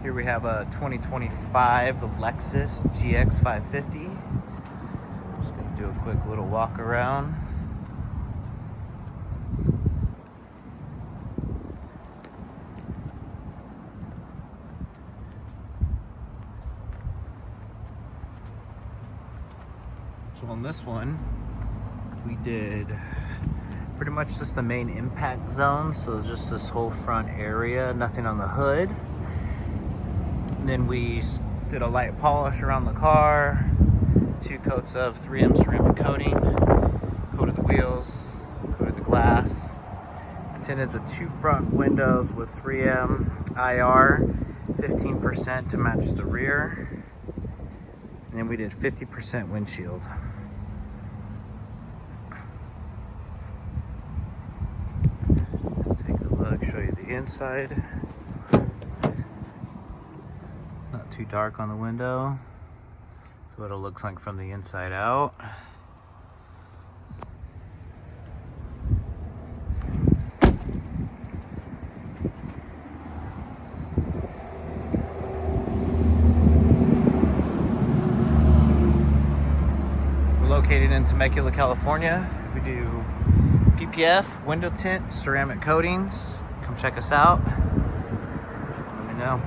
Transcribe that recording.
Here we have a 2025 Lexus GX 550. Just gonna do a quick little walk around. So on this one, we did pretty much just the main impact zone. So just this whole front area, nothing on the hood. And then we did a light polish around the car, 2 coats of 3M ceramic coating, coated the wheels, coated the glass, tinted the 2 front windows with 3M IR, 15% to match the rear. And then we did 50% windshield. Take a look, show you the inside. Not too dark on the window. That's what it looks like from the inside out. Located in Temecula, California. We do PPF, window tint, ceramic coatings. Come check us out. Let me know.